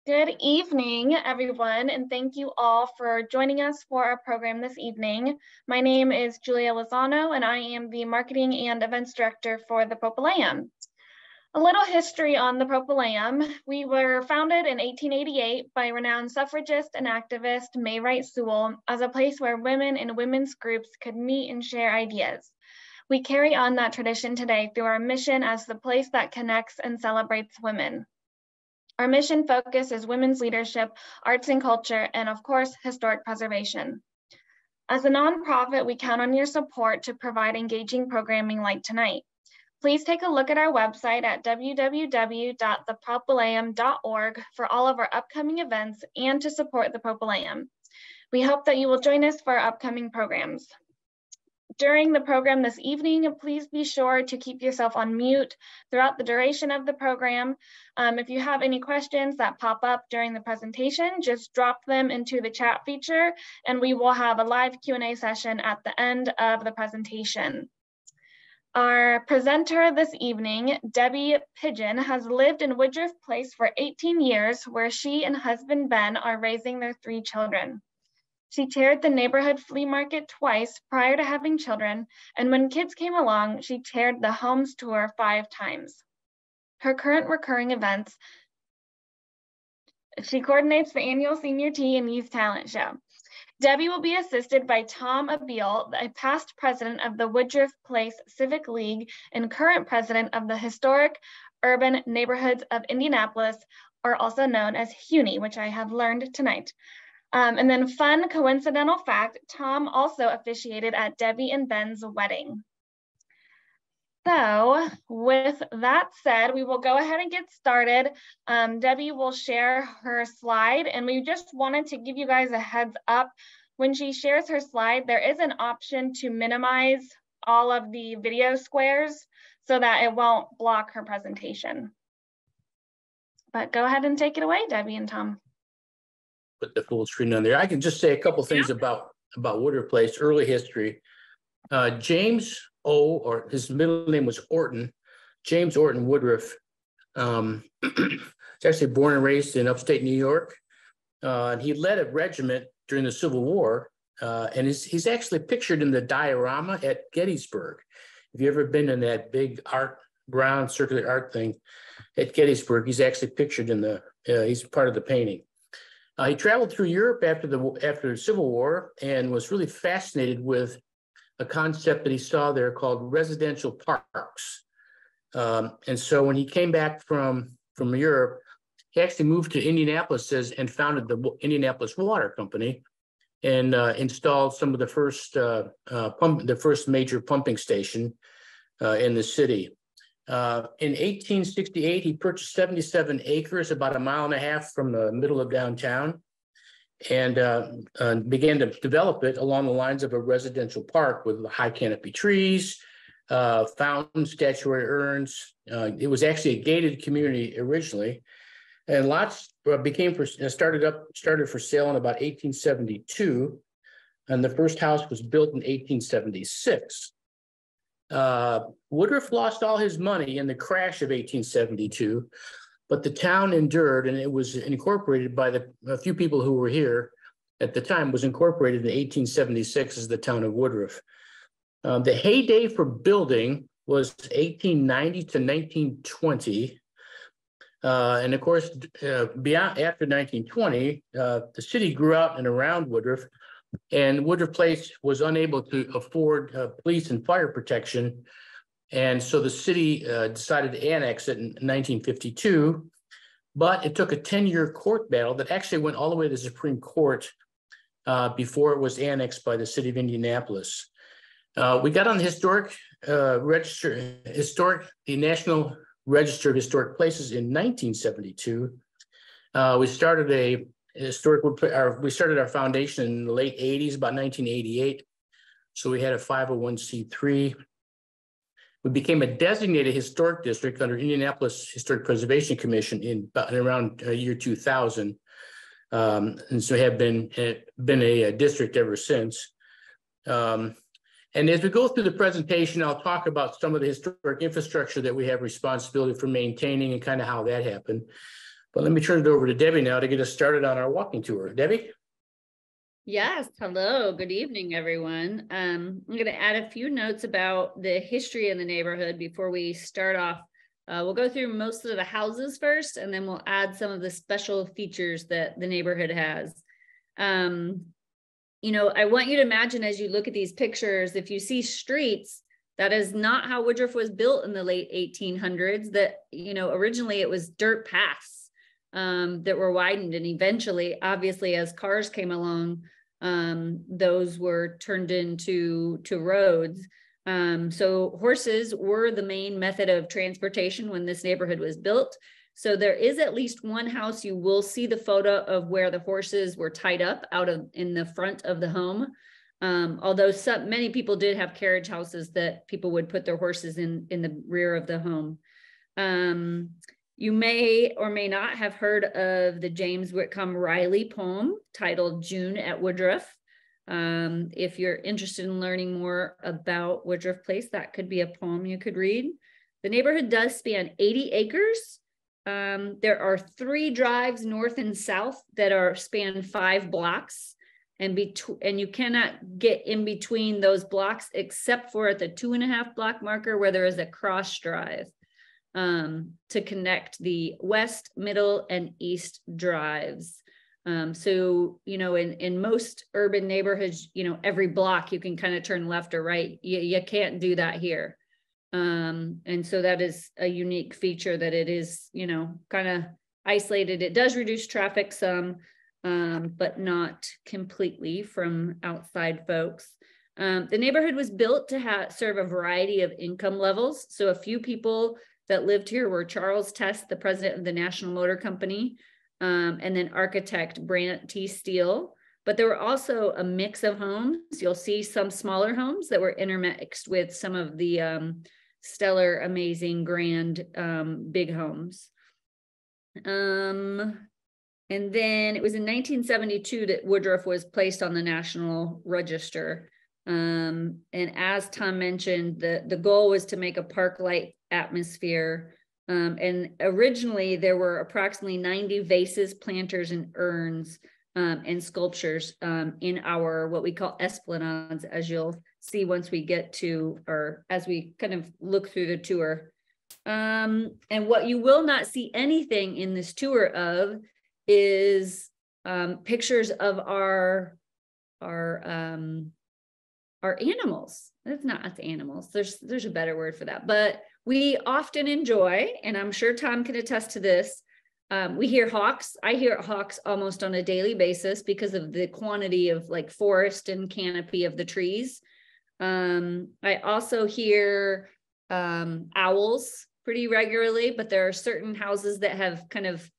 Good evening, everyone, and thank you all for joining us for our program this evening. My name is Julia Lozano, and I am the Marketing and Events Director for the Populaeum. A little history on the Populaeum. We were founded in 1888 by renowned suffragist and activist May Wright Sewell as a place where women and women's groups could meet and share ideas. We carry on that tradition today through our mission as the place that connects and celebrates women. Our mission focus is women's leadership, arts and culture, and of course, historic preservation. As a nonprofit, we count on your support to provide engaging programming like tonight. Please take a look at our website at www.thepopulaeum.org for all of our upcoming events and to support the Populaeum. We hope that you will join us for our upcoming programs. During the program this evening, please be sure to keep yourself on mute throughout the duration of the program. If you have any questions that pop up during the presentation, just drop them into the chat feature and we will have a live Q&A session at the end of the presentation. Our presenter this evening, Debbie Pigeon, has lived in Woodruff Place for 18 years, where she and husband Ben are raising their 3 children. She chaired the neighborhood flea market twice prior to having children, and when kids came along, she chaired the Homes Tour 5 times. Her current recurring events, she coordinates the annual Senior Tea and Youth Talent Show. Debbie will be assisted by Tom Abiel, a past president of the Woodruff Place Civic League and current president of the Historic Urban Neighborhoods of Indianapolis, or also known as HUNI, which I have learned tonight. And then fun coincidental fact, Tom also officiated at Debbie and Ben's wedding. So with that said, we will go ahead and get started. Debbie will share her slide, and we just wanted to give you guys a heads up. When she shares her slide, there is an option to minimize all of the video squares so that it won't block her presentation. But go ahead and take it away, Debbie and Tom. Put the full screen on there. I can just say a couple things about Woodruff Place, early history. James O, or his middle name was Orton, James Orton Woodruff. He's actually born and raised in upstate New York. He led a regiment during the Civil War, and he's actually pictured in the diorama at Gettysburg. If you've ever been in that big art, brown circular art thing at Gettysburg, he's actually pictured in the, he's part of the painting. He traveled through Europe after the Civil War and was really fascinated with a concept that he saw there called residential parks. And so when he came back from Europe, he actually moved to Indianapolis and founded the Indianapolis Water Company and installed some of the first major pumping station in the city. In 1868, he purchased 77 acres, about 1.5 miles from the middle of downtown, and began to develop it along the lines of a residential park with high canopy trees, fountains, statuary urns. It was actually a gated community originally, and lots started for sale in about 1872, and the first house was built in 1876. Woodruff lost all his money in the crash of 1872, but the town endured, and it was incorporated by a few people who were here at the time, was incorporated in 1876 as the town of Woodruff. The heyday for building was 1890 to 1920. And of course, after 1920, the city grew out and around Woodruff, and Woodruff Place was unable to afford police and fire protection. And so the city decided to annex it in 1952, but it took a 10-year court battle that actually went all the way to the Supreme Court before it was annexed by the city of Indianapolis. We got on the historic register, the National Register of Historic Places in 1972. We started we started our foundation in the late 80s, about 1988. So we had a 501c3. We became a designated historic district under Indianapolis Historic Preservation Commission in around year 2000. And so have been a district ever since. And as we go through the presentation, I'll talk about some of the historic infrastructure that we have responsibility for maintaining and kind of how that happened. But let me turn it over to Debbie now to get us started on our walking tour. Debbie? Yes, hello, good evening, everyone. I'm going to add a few notes about the history in the neighborhood before we start off. We'll go through most of the houses first, and then we'll add some of the special features that the neighborhood has. You know, I want you to imagine as you look at these pictures, if you see streets, that is not how Woodruff was built in the late 1800s. That, you know, originally it was dirt paths that were widened, and eventually, obviously, as cars came along, those were turned into roads. So horses were the main method of transportation when this neighborhood was built. So there is at least one house you will see the photo of where the horses were tied up in the front of the home. Although many people did have carriage houses that people would put their horses in the rear of the home. You may or may not have heard of the James Whitcomb Riley poem titled June at Woodruff. If you're interested in learning more about Woodruff Place, that could be a poem you could read. The neighborhood does span 80 acres. There are 3 drives north and south that span 5 blocks. And you cannot get in between those blocks except for at the 2.5 block marker where there is a cross drive to connect the west, middle, and east drives. So, you know, in most urban neighborhoods, you know, every block you can kind of turn left or right. You can't do that here. And so that is a unique feature that it is, you know, kind of isolated. It does reduce traffic some, but not completely from outside folks. The neighborhood was built to serve a variety of income levels. So a few people that lived here were Charles Test, the president of the National Motor Company, and then architect Brant T. Steele. But there were also a mix of homes. You'll see some smaller homes that were intermixed with some of the stellar, amazing, grand, big homes. And then it was in 1972 that Woodruff was placed on the National Register. And as Tom mentioned, the goal was to make a park-like atmosphere. And originally there were approximately 90 vases, planters, and urns and sculptures in our what we call esplanades, as you'll see once we get to, or as we kind of look through the tour. And what you will not see anything in this tour of is pictures of our animals. That's not animals. There's a better word for that, but we often enjoy, and I'm sure Tom can attest to this. We hear hawks. I hear hawks almost on a daily basis because of the quantity of like forest and canopy of the trees. I also hear owls pretty regularly, but there are certain houses that have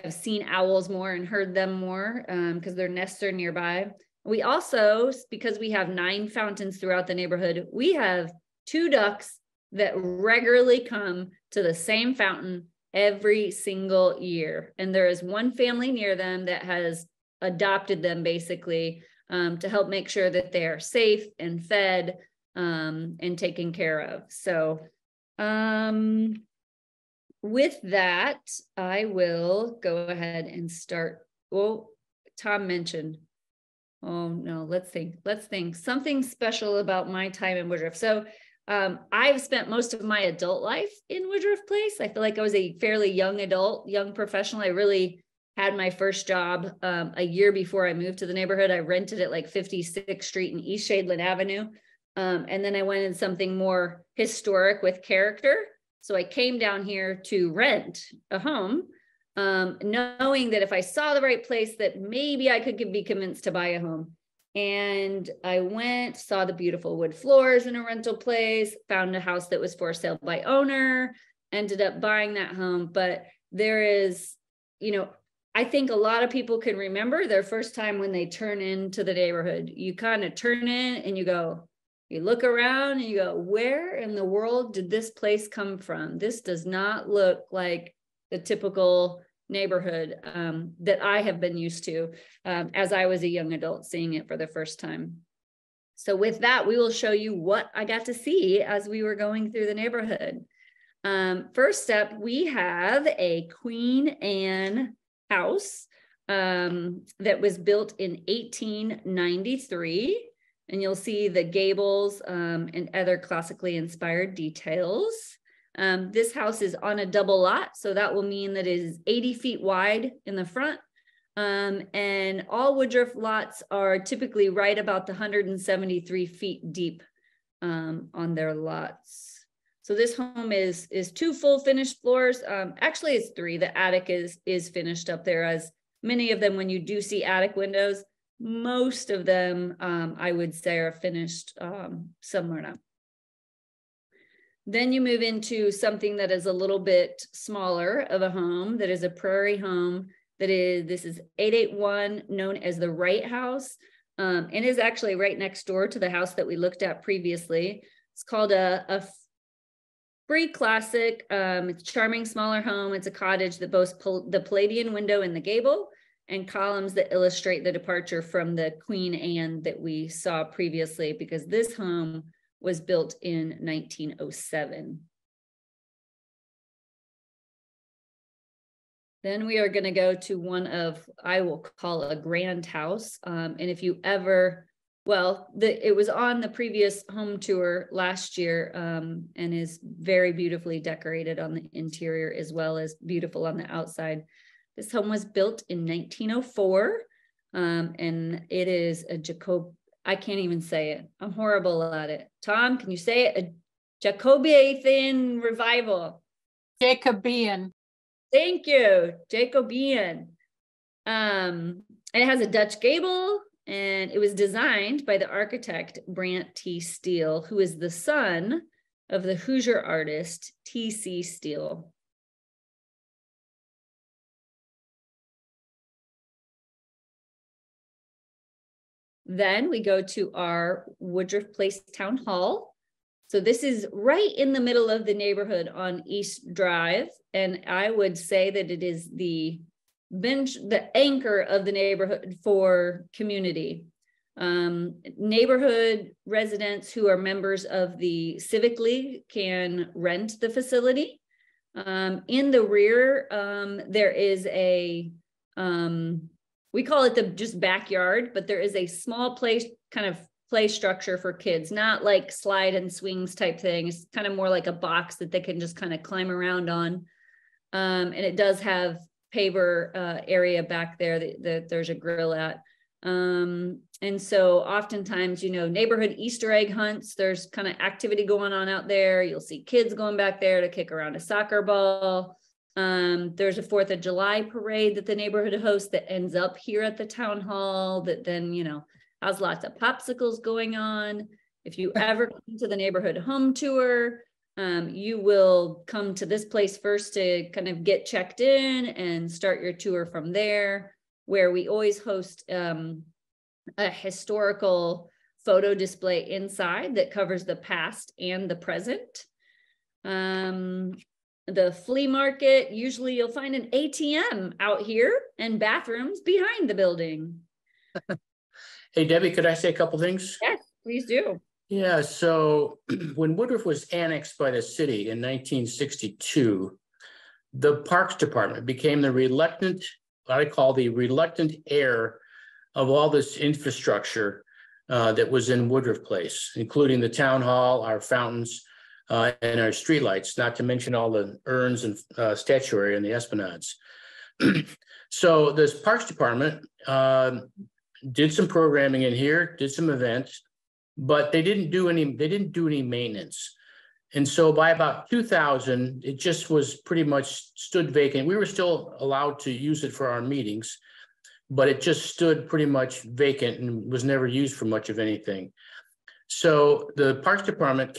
seen owls more and heard them more because their nests are nearby. We also, because we have 9 fountains throughout the neighborhood, we have 2 ducks that regularly come to the same fountain every single year. And there is one family near them that has adopted them basically to help make sure that they are safe and fed and taken care of. So with that, I will go ahead and start. Well, Tom mentioned, oh no, let's think something special about my time in Woodruff. So I've spent most of my adult life in Woodruff Place. I feel like I was a fairly young adult, young professional. I really had my first job a year before I moved to the neighborhood. I rented at like 56th Street and East Shadeland Avenue. And then I went in something more historic with character. So I came down here to rent a home, knowing that if I saw the right place, that maybe I could be convinced to buy a home. And I went, saw the beautiful wood floors in a rental place, found a house that was for sale by owner, ended up buying that home. But there is, you know, I think a lot of people can remember their first time when they turn into the neighborhood. You kind of turn in and you go, you look around and you go, where in the world did this place come from? This does not look like the typical neighborhood that I have been used to as I was a young adult seeing it for the first time. So with that, we will show you what I got to see as we were going through the neighborhood. First up, we have a Queen Anne house that was built in 1893. And you'll see the gables and other classically inspired details. This house is on a double lot, so that will mean that it is 80 feet wide in the front. And all Woodruff lots are typically right about the 173 feet deep on their lots. So this home is 2 full finished floors. Actually, it's 3. The attic is finished up there, as many of them, when you do see attic windows, most of them, I would say, are finished somewhere now. Then you move into something that is a little bit smaller of a home, that is a prairie home. This is 881, known as the Wright House, and is actually right next door to the house that we looked at previously. It's called a free classic. It's a charming smaller home. It's a cottage that boasts the Palladian window in the gable and columns that illustrate the departure from the Queen Anne that we saw previously, because this home was built in 1907. Then we are going to go to one of, I will call a grand house. And if you ever, it was on the previous home tour last year, and is very beautifully decorated on the interior as well as beautiful on the outside. This home was built in 1904, and it is a I can't even say it. I'm horrible at it. Tom, can you say it? A Jacobean revival. Jacobean. Thank you, Jacobean. It has a Dutch gable, and it was designed by the architect Brant T. Steele, who is the son of the Hoosier artist T.C. Steele. Then we go to our Woodruff Place Town Hall. So this is right in the middle of the neighborhood on East Drive. And I would say that it is the anchor of the neighborhood for community. Neighborhood residents who are members of the Civic League can rent the facility. In the rear, there is a, we call it the just backyard, but there is a small play structure for kids, not like slide and swings type thing. It's kind of more like a box that they can just kind of climb around on. And it does have paver area back there that there's a grill at. And so oftentimes, neighborhood Easter egg hunts, there's kind of activity going on out there. You'll see kids going back there to kick around a soccer ball. There's a 4th of July parade that the neighborhood hosts that ends up here at the town hall that then, has lots of popsicles going on. If you ever come to the neighborhood home tour, you will come to this place first to kind of get checked in and start your tour from there, where we always host a historical photo display inside that covers the past and the present. The flea market, usually you'll find an ATM out here and bathrooms behind the building. Hey, Debbie, could I say a couple things? Yes, please do. Yeah, so when Woodruff was annexed by the city in 1962, the Parks Department became the reluctant, what I call the reluctant heir of all this infrastructure that was in Woodruff Place, including the town hall, our fountains, and our streetlights, not to mention all the urns and statuary and the esplanades. So this Parks Department did some programming in here, did some events, but they didn't do any maintenance. And so by about 2000, it just was pretty much stood vacant. We were still allowed to use it for our meetings, but it just stood pretty much vacant and was never used for much of anything. So the Parks Department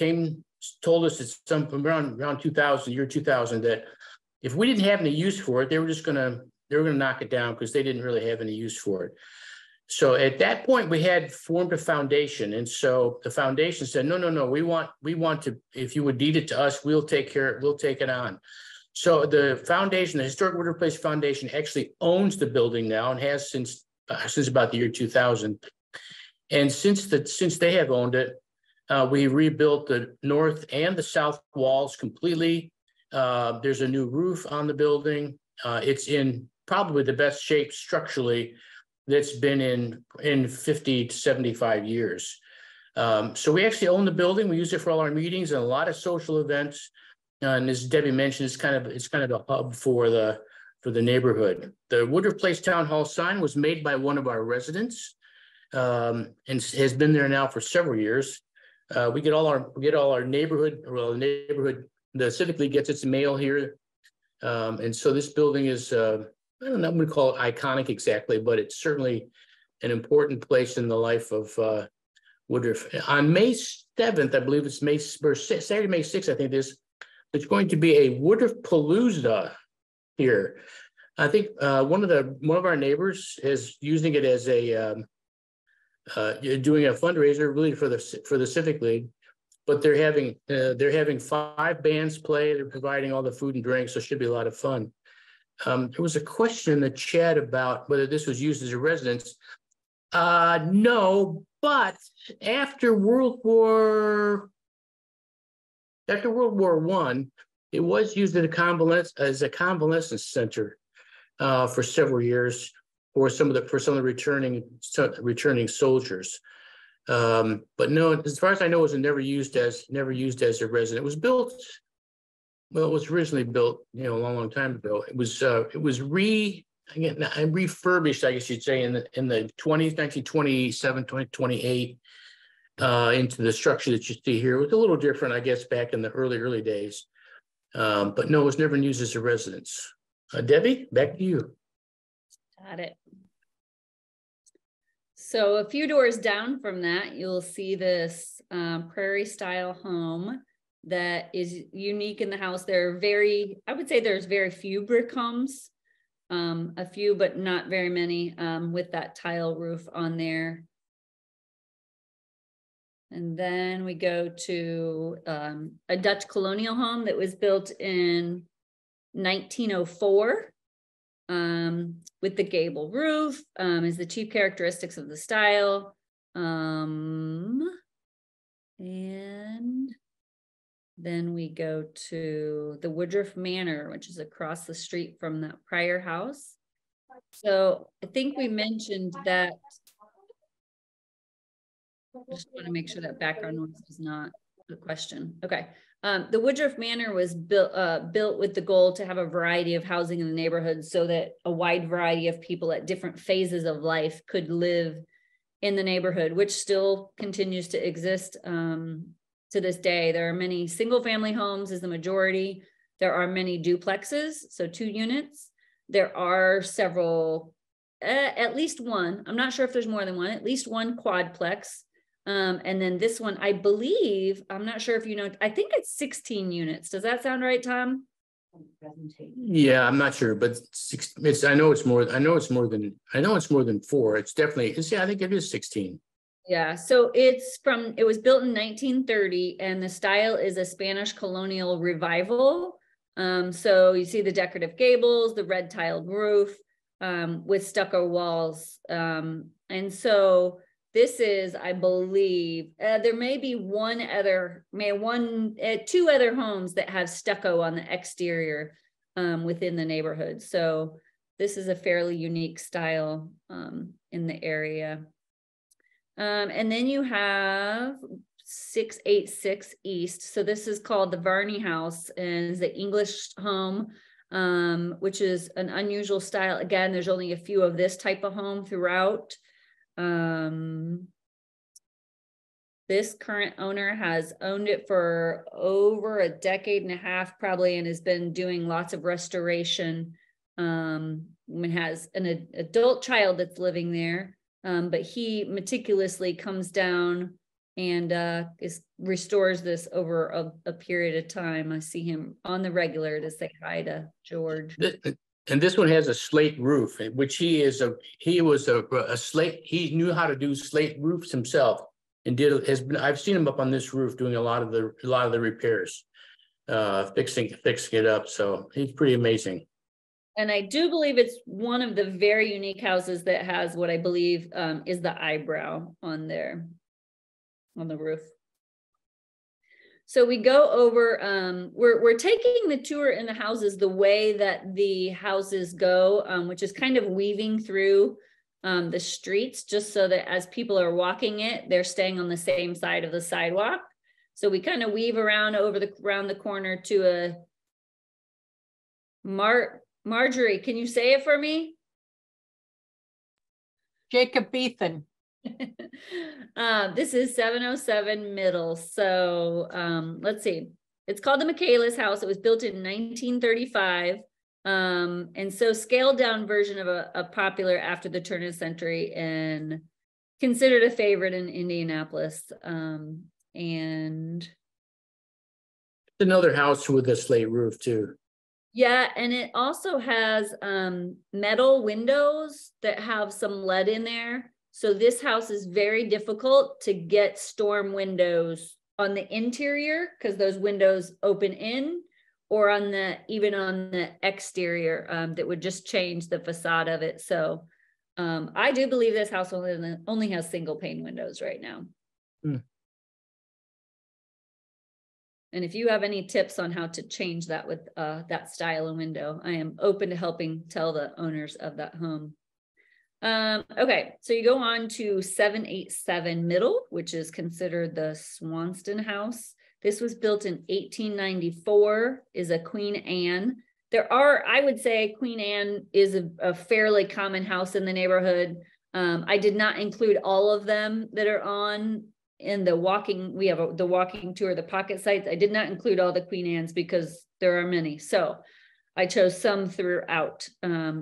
told us it's around 2000, year 2000, that if we didn't have any use for it, they were gonna knock it down because they didn't really have any use for it. So at that point, we had formed a foundation. And so the foundation said, no, we want to, if you would deed it to us, we'll take it on. So the foundation, the Historic Woodruff Place Foundation, actually owns the building now and has since about the year 2000. And since they have owned it, we rebuilt the north and the south walls completely. There's a new roof on the building. It's in probably the best shape structurally that's been in 50 to 75 years. So we actually own the building. We use it for all our meetings and a lot of social events. And as Debbie mentioned, it's kind of a hub for the neighborhood. The Woodruff Place Town Hall sign was made by one of our residents, and has been there now for several years. We get all our neighborhood, the Civic League gets its mail here. And so this building is, I don't know, I'm going to call it iconic exactly, but it's certainly an important place in the life of Woodruff. On May 7th, I believe it's Saturday, May 6th, I think it's going to be a Woodruff Palooza here. I think one of our neighbors is using it as a doing a fundraiser really for the Civic League, but they're having 5 bands play. They're providing all the food and drinks, so it should be a lot of fun. There was a question in the chat about whether this was used as a residence. No, but after World War I, it was used as a convalescence center for several years for some of the returning soldiers. But no, as far as I know, it was never used as a residence. It was built. Well, it was originally built, a long time ago. It was refurbished, I guess you'd say, in the 20s, 1927, 2028, into the structure that you see here. It was a little different, I guess, back in the early days. But no, it was never used as a residence. Debbie, back to you. Got it. So a few doors down from that, you'll see this prairie style home that is unique in the house. I would say there's very few brick homes, a few, but not very many, with that tile roof on there. And then we go to a Dutch colonial home that was built in 1904 with the gable roof, is the chief characteristics of the style. And then we go to the Woodruff Manor, which is across the street from that prior house. So I think we mentioned that. I just want to make sure that background noise is not the question. Okay. The Woodruff Manor was built with the goal to have a variety of housing in the neighborhood so that a wide variety of people at different phases of life could live in the neighborhood, which still continues to exist to this day. There are many single family homes as the majority. There are many duplexes, so 2 units. There are several, at least one, I'm not sure if there's more than one, at least one quadplex. And then this one, I believe, I'm not sure if you know, I think it's 16 units. Does that sound right, Tom? Yeah, I'm not sure, but I know it's more than 4. It's definitely, I think it is 16. Yeah, so it was built in 1930 and the style is a Spanish colonial revival. So you see the decorative gables, the red tiled roof, with stucco walls. And so this is, I believe, there may be 2 other homes that have stucco on the exterior within the neighborhood. So this is a fairly unique style in the area. And then you have 686 East. So this is called the Varney House and is the English home, which is an unusual style. Again, there's only a few of this type of home throughout. This current owner has owned it for over a decade and a half probably, and has been doing lots of restoration. And has an adult child that's living there, but he meticulously comes down and restores this over a period of time. I see him on the regular to say hi to George. And this one has a slate roof, which he knew how to do slate roofs himself, and I've seen him up on this roof doing a lot of the repairs, fixing it up. So he's pretty amazing. And I do believe it's one of the very unique houses that has what I believe is the eyebrow on there, on the roof. So we go over, we're taking the tour in the houses the way that the houses go, which is kind of weaving through the streets, just so that as people are walking it, they're staying on the same side of the sidewalk. So we kind of weave around around the corner to a Marjorie, can you say it for me? Jacobean. This is 707 Middle. So let's see. It's called the Michaelis House. It was built in 1935. And so scaled down version of a popular after the turn of the century and considered a favorite in Indianapolis. And another house with a slate roof too. Yeah, and it also has metal windows that have some lead in there. So this house is very difficult to get storm windows on the interior because those windows open in, or on the even on the exterior that would just change the facade of it. So I do believe this house only has single pane windows right now. And if you have any tips on how to change that with that style of window, I am open to helping tell the owners of that home. Okay, so you go on to 787 Middle, which is considered the Swanston House. This was built in 1894, is a Queen Anne. There are, I would say Queen Anne is a fairly common house in the neighborhood. I did not include all of them that are on in the walking, we have the walking tour, the pocket sites. I did not include all the Queen Anne's because there are many. So I chose some throughout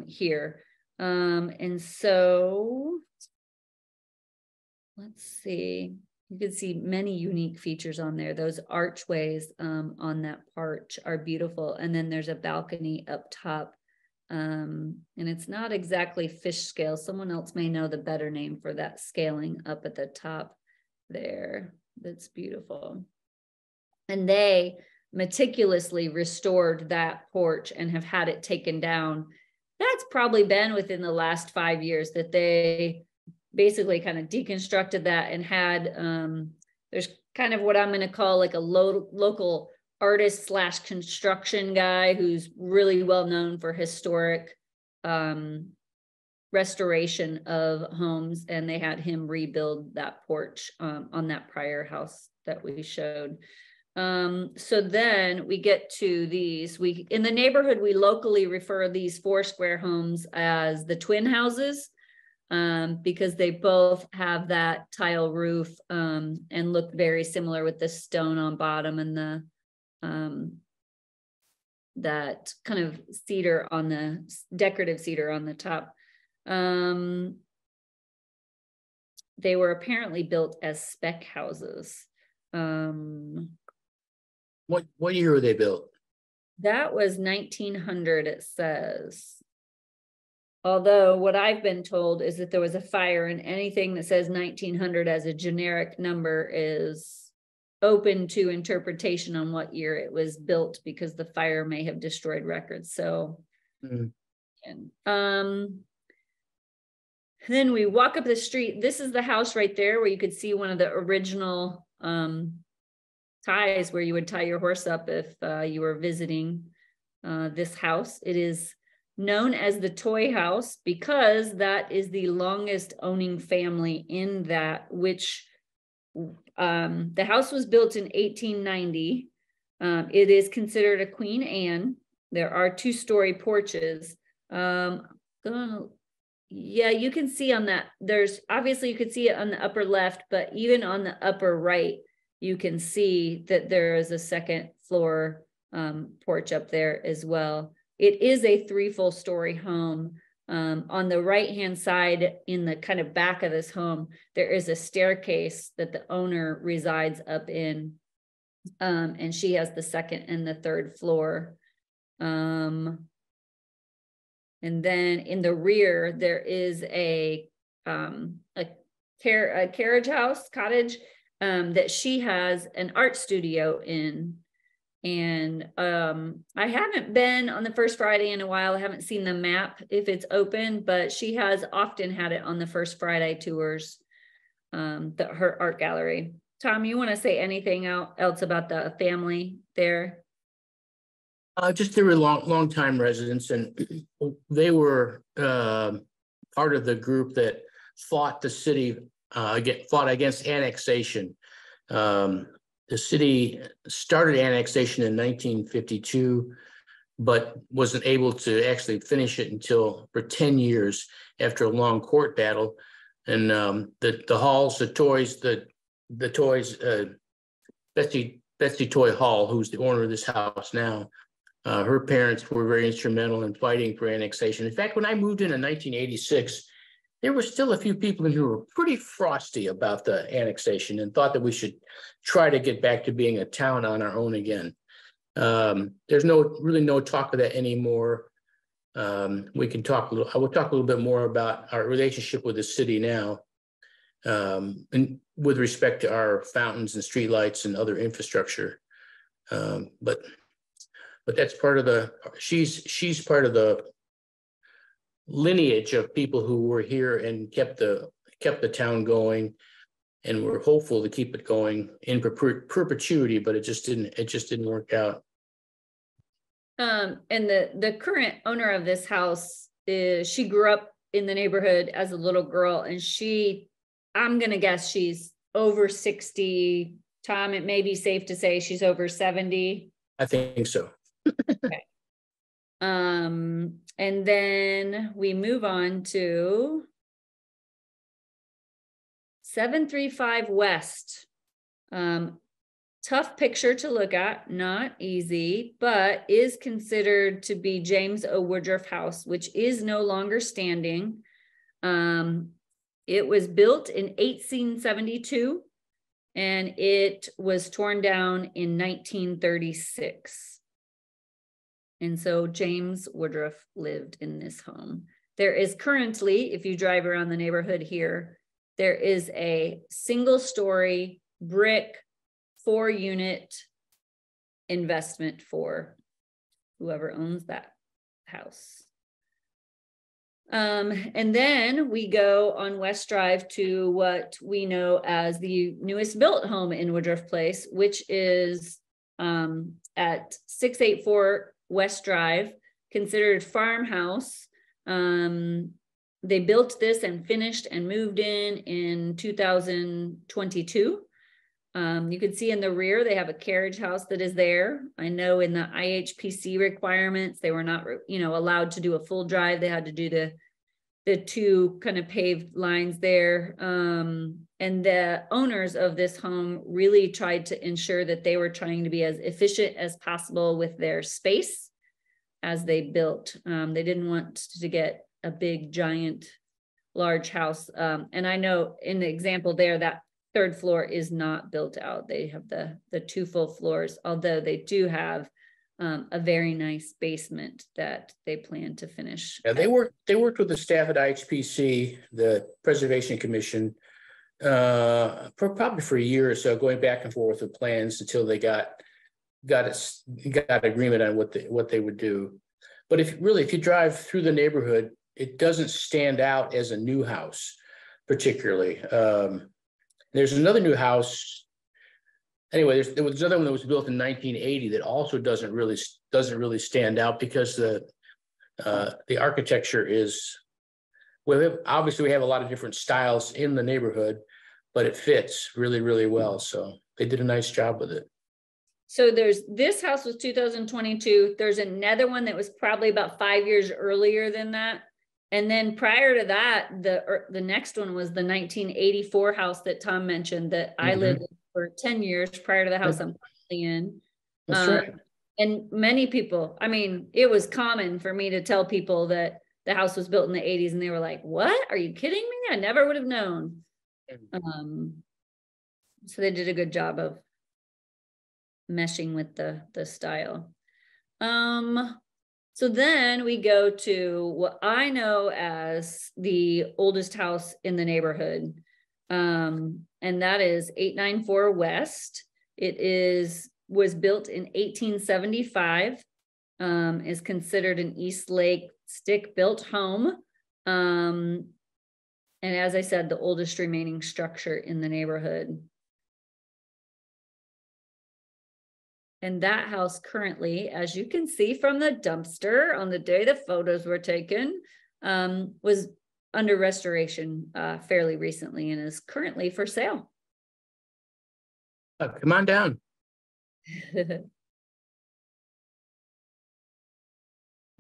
here. And so let's see, you can see many unique features on there. Those archways on that porch are beautiful. And then there's a balcony up top. And it's not exactly fish scale. Someone else may know the better name for that scaling up at the top there. That's beautiful. And they meticulously restored that porch and have had it taken down. That's probably been within the last 5 years that they basically kind of deconstructed that and had there's kind of what I'm going to call like a local artist / construction guy who's really well known for historic restoration of homes, and they had him rebuild that porch on that prior house that we showed. So then we get to these, in the neighborhood, we locally refer these 4 square homes as the twin houses because they both have that tile roof and look very similar with the stone on bottom and the that kind of cedar on the decorative cedar on the top. They were apparently built as spec houses. What year were they built? That was 1900, it says. Although what I've been told is that there was a fire, and anything that says 1900 as a generic number is open to interpretation on what year it was built, because the fire may have destroyed records. So, then we walk up the street. This is the house right there where you could see one of the original ties where you would tie your horse up if you were visiting this house. It is known as the Toy House because that is the longest owning family in that, which the house was built in 1890. It is considered a Queen Anne. There are 2-story porches. Yeah, you can see on that. There's obviously you could see it on the upper left, but even on the upper right, you can see that there is a second floor porch up there as well. It is a 3 full story home. On the right-hand side, in the kind of back of this home, there is a staircase that the owner resides up in, and she has the 2nd and the 3rd floor. And then in the rear, there is a carriage house, cottage, that she has an art studio in. And I haven't been on the First Friday in a while. I haven't seen the map if it's open, but she has often had it on the First Friday tours, her art gallery. Tom, you want to say anything else about the family there? Just they were long time residents, and they were part of the group that fought the city fought against annexation. The city started annexation in 1952, but wasn't able to actually finish it until for 10 years after a long court battle. And the Halls, the Toys, Betsy Toy Hall, who's the owner of this house now, her parents were very instrumental in fighting for annexation. In fact, when I moved in 1986, there were still a few people who were pretty frosty about the annexation and thought that we should try to get back to being a town on our own again. There's really no talk of that anymore. We can talk I will talk a little bit more about our relationship with the city now, and with respect to our fountains and streetlights and other infrastructure. But that's part of she's part of the lineage of people who were here and kept the town going, and we're hopeful to keep it going in perpetuity, but it just didn't work out. And the current owner of this house she grew up in the neighborhood as a little girl, and I'm gonna guess she's over 60. Tom, it may be safe to say she's over 70. I think so. Okay. And then we move on to 735 West. Tough picture to look at, not easy, but is considered to be James O. Woodruff House, which is no longer standing. It was built in 1872 and it was torn down in 1936. And so James Woodruff lived in this home. There is currently, if you drive around the neighborhood here, there is a single-story brick 4-unit investment for whoever owns that house. And then we go on West Drive to what we know as the newest built home in Woodruff Place, which is at 684 West Drive, considered farmhouse. They built this and finished and moved in 2022. You can see in the rear, they have a carriage house that is there. I know in the IHPC requirements, they were not, allowed to do a full drive. They had to do the 2 kind of paved lines there. And the owners of this home really tried to ensure that they were trying to be as efficient as possible with their space as they built. They didn't want to get a big, giant, large house. And I know in the example there, that 3rd floor is not built out. They have the 2 full floors, although they do have a very nice basement that they plan to finish. Yeah, they worked with the staff at IHPC, the Preservation Commission, probably for a year or so, going back and forth with plans until they got agreement on what they would do. But if you drive through the neighborhood, it doesn't stand out as a new house, particularly. There's another new house. Anyway, there was another one that was built in 1980 that also doesn't really stand out because the architecture is, obviously we have a lot of different styles in the neighborhood, but it fits really, really well. So they did a nice job with it. So this house was 2022. There's another one that was probably about 5 years earlier than that. And then prior to that, the next one was the 1984 house that Tom mentioned that I lived in for 10 years prior to the house I'm currently in. That's right. And many people, it was common for me to tell people that the house was built in the 80s and they were like, what? Are you kidding me? I never would have known. So they did a good job of meshing with the style. So then we go to what I know as the oldest house in the neighborhood. And that is 894 West. It was built in 1875, is considered an East Lake stick-built home. And as I said, the oldest remaining structure in the neighborhood. And that house currently, as you can see from the dumpster on the day the photos were taken, was under restoration fairly recently and is currently for sale. Come on down.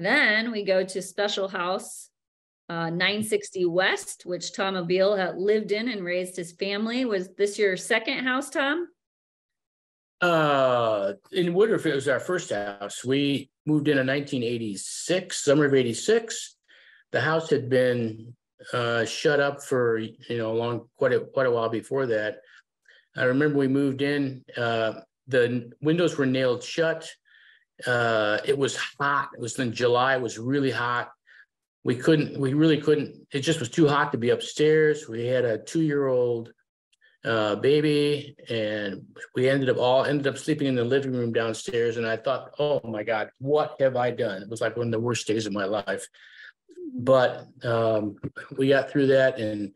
Then we go to Special House 960 West, which Tom Abeel had lived in and raised his family. Was this your second house, Tom? In Woodruff, it was our first house. We moved in 1986, summer of 86. The house had been shut up for quite a while before that. I remember we moved in. The windows were nailed shut. It was hot. It was in July. It was really hot. We really couldn't. It just was too hot to be upstairs. We had a 2-year-old baby, and we ended up sleeping in the living room downstairs. And I thought, oh my God, what have I done? It was like one of the worst days of my life. But we got through that, and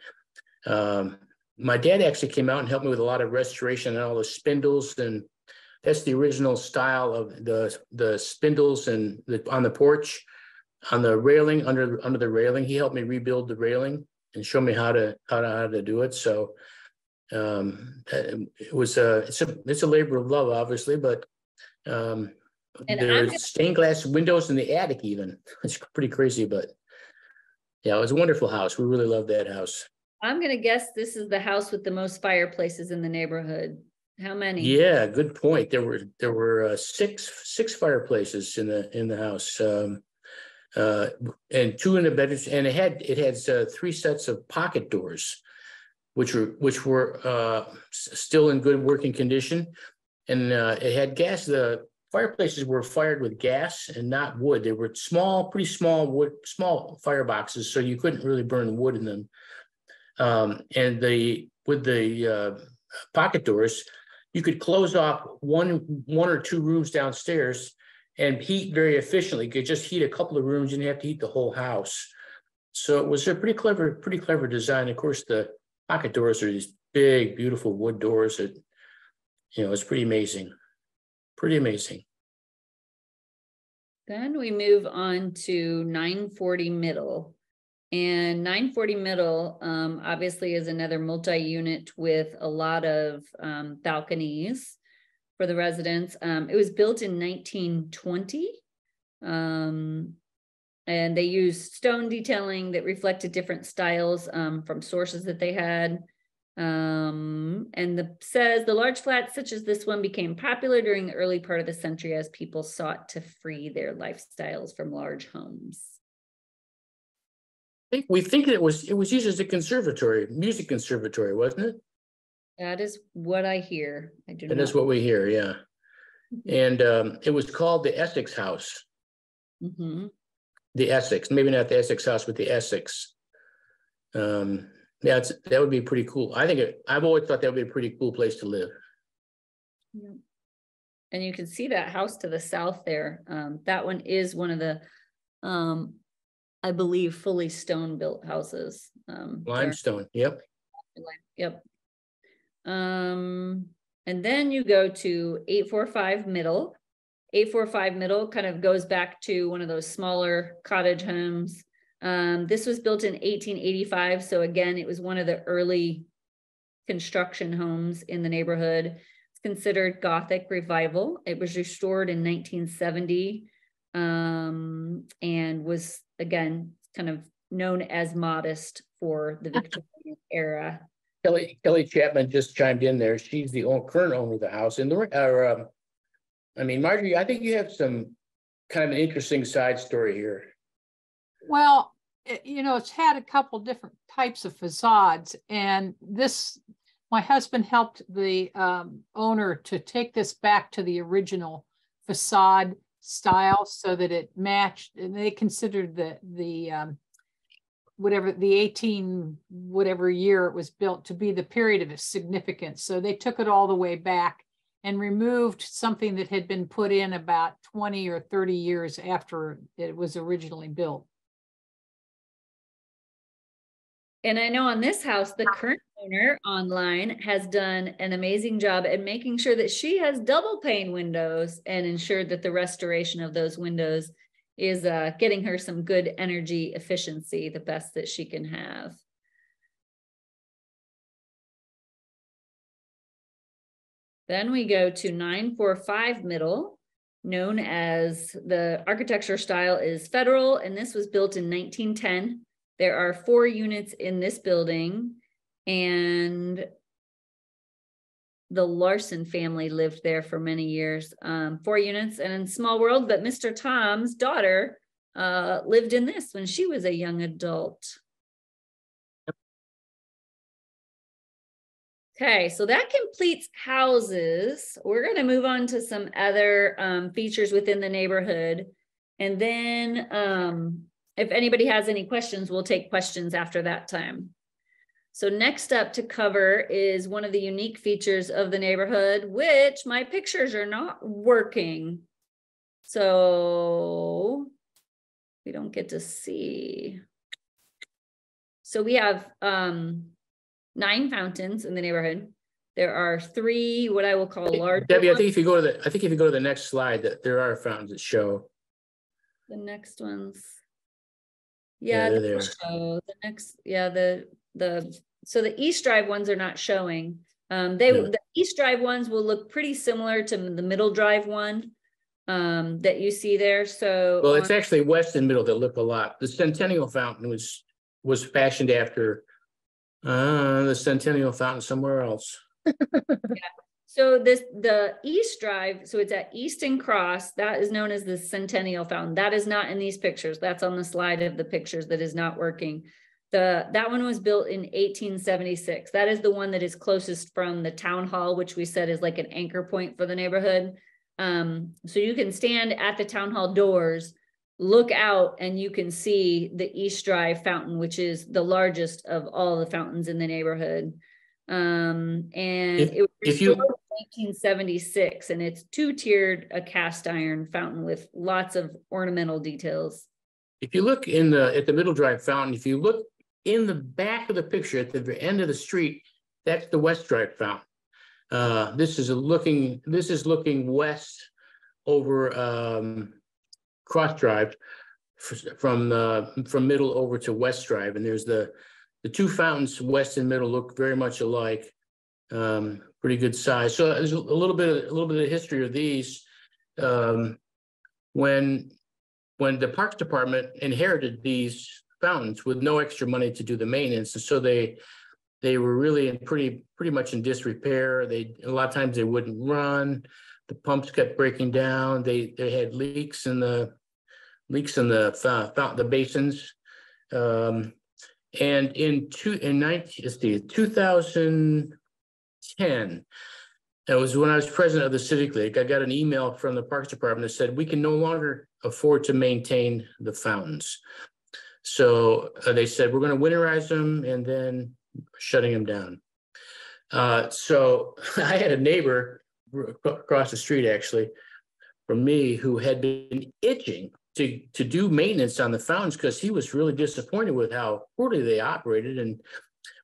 my dad actually came out and helped me with a lot of restoration and all the spindles, and that's the original style of the spindles and on the porch, on the railing, under the railing. He helped me rebuild the railing and show me how to do it. So it was it's a labor of love, obviously, but there's stained glass windows in the attic even. It's pretty crazy, but yeah, it was a wonderful house. We really loved that house. I'm going to guess this is the house with the most fireplaces in the neighborhood. How many? Yeah, good point. There were six fireplaces in the house, and 2 in the bedrooms, and it had 3 sets of pocket doors, which were still in good working condition, and it had gas. The fireplaces were fired with gas and not wood. They were pretty small small fireboxes, so you couldn't really burn wood in them. And with the pocket doors, you could close off one or 2 rooms downstairs and heat very efficiently. You could just heat a couple of rooms. You didn't have to heat the whole house. So it was a pretty clever design. Of course, the pocket doors are these big, beautiful wood doors that, it's pretty amazing. Pretty amazing. Then we move on to 940 Middle. And 940 Middle obviously is another multi-unit with a lot of balconies for the residents. It was built in 1920. And they used stone detailing that reflected different styles from sources that they had. And says the large flats such as this one became popular during the early part of the century as people sought to free their lifestyles from large homes. We think it was used as a music conservatory, wasn't it? That is what I hear. That is what we hear, yeah. And it was called the Essex House. Mm-hmm. The Essex, maybe not the Essex House, but the Essex. Yeah, that would be pretty cool. I've always thought that would be a pretty cool place to live. Yeah. And you can see that house to the south there. That one is one of the, I believe, fully stone built houses. Limestone, yep. Yep. And then you go to 845 Middle. 845 Middle kind of goes back to one of those smaller cottage homes. This was built in 1885. So again, it was one of the early construction homes in the neighborhood. It's considered Gothic revival. It was restored in 1970 and was, again, kind of known as modest for the Victorian era. Kelly Chapman just chimed in there. She's the current owner of the house. And Marjorie, I think you have some kind of an interesting side story here. Well, it's had a couple different types of facades, and my husband helped the owner to take this back to the original facade style so that it matched, and they considered the 18 whatever year it was built to be the period of its significance. So they took it all the way back and removed something that had been put in about 20 or 30 years after it was originally built. And I know on this house, the current owner online has done an amazing job at making sure that she has double pane windows and ensured that the restoration of those windows is getting her some good energy efficiency, the best that she can have. Then we go to 945 Middle, known as the architecture style is Federal, and this was built in 1910. There are 4 units in this building, and the Larson family lived there for many years. 4 units, and in Small World, but Mr. Tom's daughter lived in this when she was a young adult. Okay, so that completes houses. We're going to move on to some other features within the neighborhood. And then if anybody has any questions, we'll take questions after that time. So next up to cover is one of the unique features of the neighborhood, which my pictures are not working. So we don't get to see. So we have 9 fountains in the neighborhood. There are 3 what I will call large. Debbie, I think if you go to the next slide, that there are fountains that show. The next ones. Yeah, Yeah, they're show the next. Yeah, so the East Drive ones are not showing. The East Drive ones will look pretty similar to the Middle Drive one that you see there. So well, it's actually West and Middle that look a lot. The Centennial Fountain was fashioned after the Centennial Fountain somewhere else. Yeah. So the East Drive, so it's at East and Cross, that is known as the Centennial Fountain. That is not in these pictures. That's on the slide of the pictures that is not working. That one was built in 1876. That is the one that is closest from the town hall, which we said is like an anchor point for the neighborhood. So you can stand at the town hall doors, look out, and you can see the East Drive fountain, which is the largest of all the fountains in the neighborhood. And it was restored in 1876, and it's 2-tiered, a cast iron fountain with lots of ornamental details. If you look at the Middle Drive fountain, if you look in the back of the picture at the end of the street, that's the West Drive fountain. This is looking west over Cross Drive from Middle over to West Drive, and there's the 2 fountains, West and Middle, look very much alike. Pretty good size. So there's a little bit of history of these. When the Parks Department inherited these fountains with no extra money to do the maintenance, and so they were really in pretty much in disrepair. A lot of times they wouldn't run. The pumps kept breaking down. They had leaks in the basins. And in 2010, that was when I was president of the Civic League, I got an email from the Parks Department that said we can no longer afford to maintain the fountains. So they said, we're going to winterize them and then shutting them down. So I had a neighbor across the street, actually, from me, who had been itching to do maintenance on the fountains because he was really disappointed with how poorly they operated and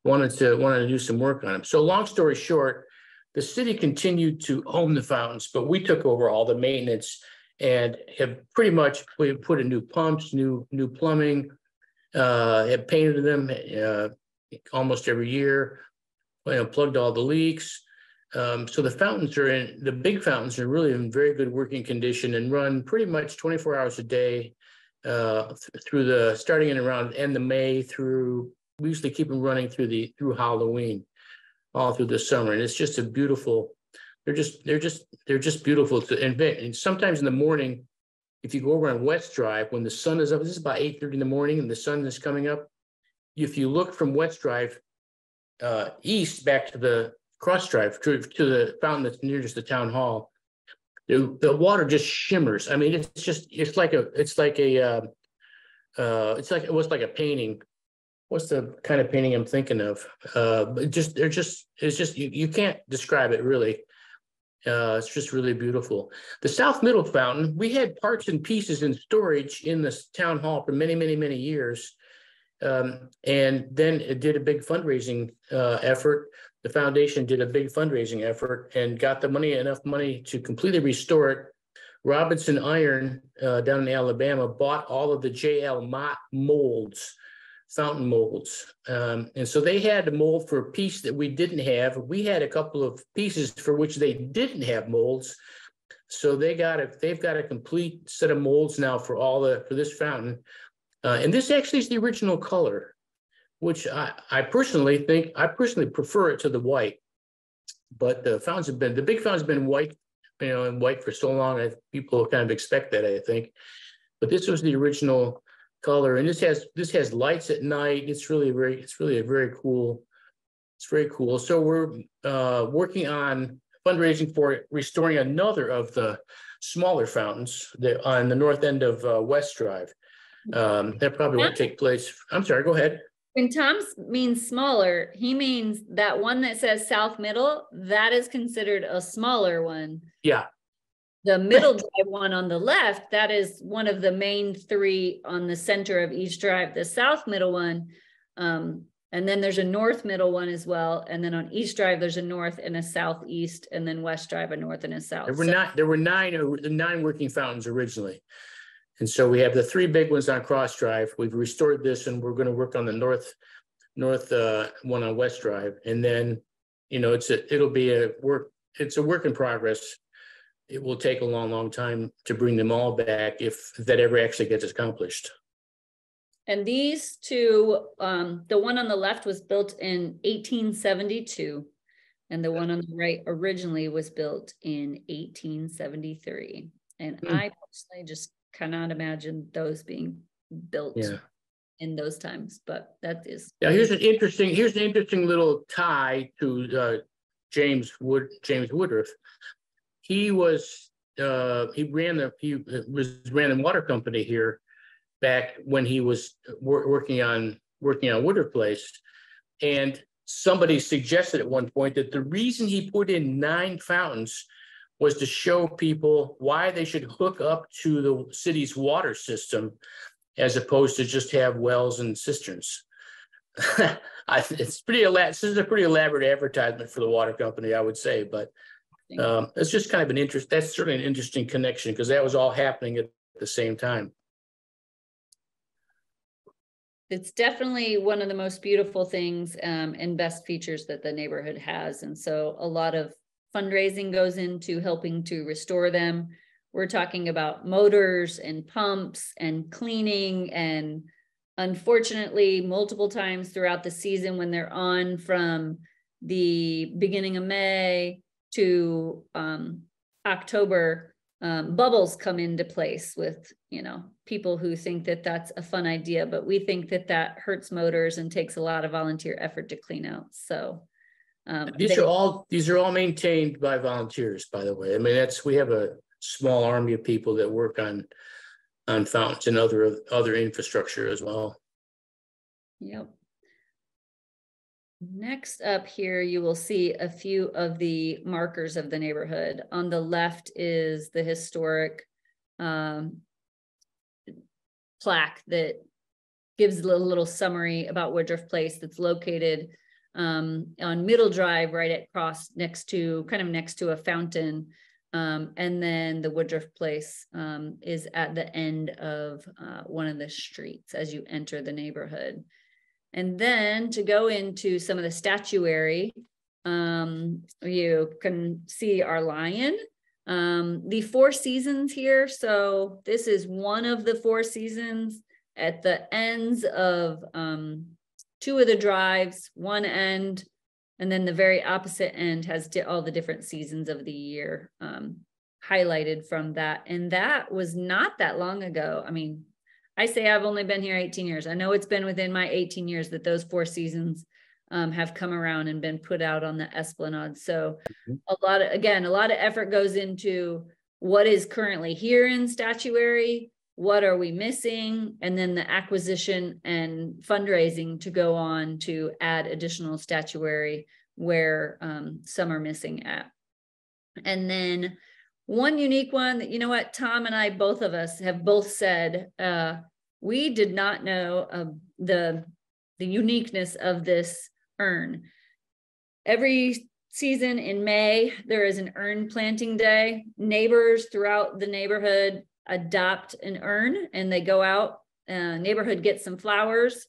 wanted to do some work on them. So long story short, the city continued to own the fountains, but we took over all the maintenance and have we put in new pumps, new plumbing, have painted them almost every year, plugged all the leaks. So the big fountains are really in very good working condition and run pretty much 24 hours a day starting in around end of May through, we usually keep them running through Halloween, all through the summer. And it's just they're just beautiful to invent. And sometimes in the morning, if you go over on West Drive, when the sun is up, this is about 8:30 in the morning and the sun is coming up. If you look from West Drive east back to the Cross Drive to the fountain that's nearest the town hall, the water just shimmers. I mean, it's like a painting. What's the kind of painting I'm thinking of? You can't describe it really. It's just really beautiful. The South Middle fountain, we had parts and pieces in storage in the town hall for many, many, many years. And then it did a big fundraising effort. The foundation did a big fundraising effort and got the money, enough money to completely restore it. Robinson Iron down in Alabama bought all of the J.L. Mott molds, fountain molds. And so they had a mold for a piece that we didn't have. We had a couple of pieces for which they didn't have molds. So they've got a complete set of molds now for this fountain. And this actually is the original color, which I personally prefer it to the white. But the big fountains have been white, and white for so long that people kind of expect that, I think. But this was the original color, and this has lights at night. It's really a very cool. It's very cool. So we're working on fundraising for restoring another of the smaller fountains on the north end of West Drive. That probably won't take place. I'm sorry, go ahead. When Tom means smaller, he means that one that says South Middle, that is considered a smaller one. Yeah. The Middle Drive one on the left, that is one of the main three on the center of each drive. The South Middle one, and then there's a North Middle one as well. And then on each drive, there's a North and a Southeast, and then West Drive, a North and a South. There were nine working fountains originally. And so we have the three big ones on Cross Drive. We've restored this, and we're going to work on the north one on West Drive. And then, it's a work in progress. It will take a long time to bring them all back if that ever actually gets accomplished. And these two, the one on the left was built in 1872, and the one on the right originally was built in 1873. And I personally just cannot imagine those being built in those times, but that is. Now here's an interesting little tie to James Woodruff. He ran the water company here back when he was working on Woodruff Place, and somebody suggested at one point that the reason he put in 9 fountains was to show people why they should hook up to the city's water system as opposed to just have wells and cisterns. This is a pretty elaborate advertisement for the water company, I would say, but it's just kind of that's certainly an interesting connection because that was all happening at the same time. It's definitely one of the most beautiful things and best features that the neighborhood has. And so a lot of fundraising goes into helping to restore them. We're talking about motors and pumps and cleaning, and unfortunately multiple times throughout the season when they're on from the beginning of May to October, bubbles come into place with people who think that that's a fun idea, but we think that that hurts motors and takes a lot of volunteer effort to clean out. So these are all maintained by volunteers, by the way. I mean, we have a small army of people that work on fountains and other infrastructure as well. Yep. Next up here, you will see a few of the markers of the neighborhood. On the left is the historic plaque that gives a little summary about Woodruff Place that's located on Middle Drive, right next to a fountain. And then the Woodruff Place is at the end of one of the streets as you enter the neighborhood. And then to go into some of the statuary, you can see our lion, the 4 seasons here. So this is one of the 4 seasons at the ends of 2 of the drives, one end, and then the very opposite end has all the different seasons of the year highlighted from that. And that was not that long ago. I mean, I say I've only been here 18 years. I know it's been within my 18 years that those 4 seasons have come around and been put out on the Esplanade. So a lot of effort goes into what is currently here in statuary, what are we missing, and then the acquisition and fundraising to go on to add additional statuary where some are missing at. And then one unique one that, Tom and I, both of us have both said, We did not know the uniqueness of this urn. Every season in May, there is an urn planting day. Neighbors throughout the neighborhood adopt an urn, and they go out, neighborhood gets some flowers,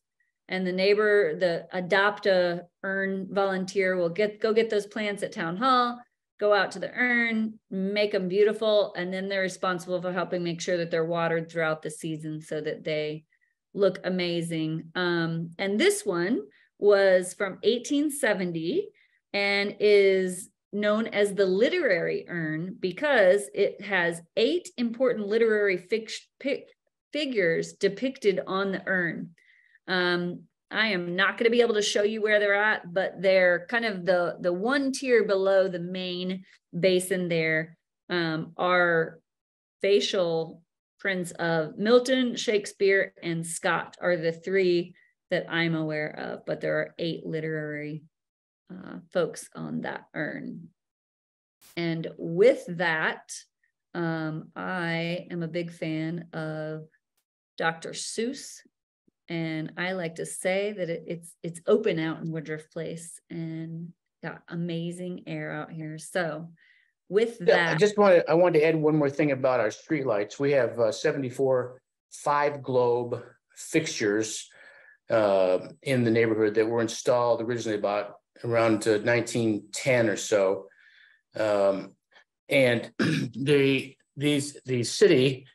and the adopt a urn volunteer will go get those plants at town hall, go out to the urn, make them beautiful, and then they're responsible for helping make sure that they're watered throughout the season so that they look amazing. And this one was from 1870 and is known as the literary urn because it has 8 important literary figures depicted on the urn. I am not going to be able to show you where they're at, but they're kind of the one tier below the main basin there. Are facial prints of Milton, Shakespeare, and Scott are the 3 that I'm aware of, but there are 8 literary folks on that urn. And with that, I am a big fan of Dr. Seuss, and I like to say that it's open out in Woodruff Place and got amazing air out here. So with that, I wanted to add one more thing about our streetlights. We have 74 5-globe fixtures in the neighborhood that were installed originally about around 1910 or so, and the city,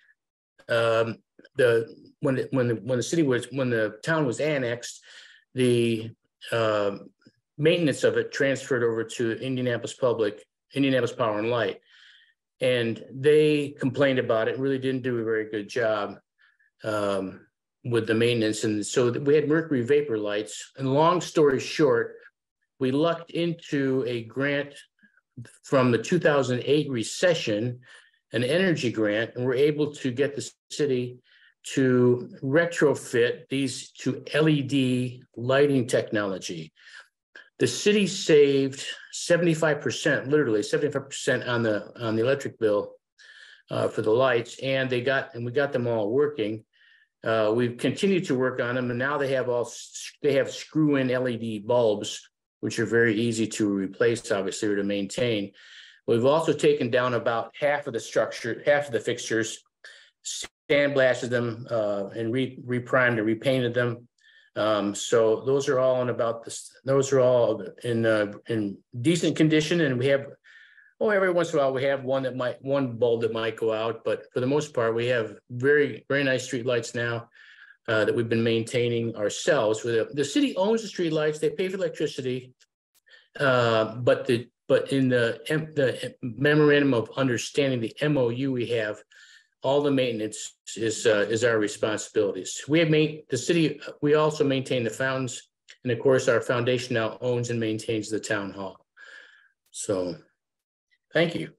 when the town was annexed, the maintenance of it transferred over to Indianapolis Power and Light, and they complained about it. Really didn't do a very good job with the maintenance, and so we had mercury vapor lights. And long story short, we lucked into a grant from the 2008 recession, an energy grant, and we're able to get the city to retrofit these to LED lighting technology. The city saved 75%, literally 75% on the electric bill for the lights, and we got them all working. We've continued to work on them, and now they have screw-in LED bulbs, which are very easy to replace, obviously, or to maintain. We've also taken down about half of the fixtures, sandblasted them, and reprimed and repainted them. So those are all in decent condition, and we have, every once in a while we have one bulb that might go out, but for the most part we have very, very nice street lights now that we've been maintaining ourselves. The city owns the street lights; they pay for electricity, but in the memorandum of understanding, the MOU we have, all the maintenance is our responsibilities. We also maintain the fountains, and of course our foundation now owns and maintains the town hall. So, thank you.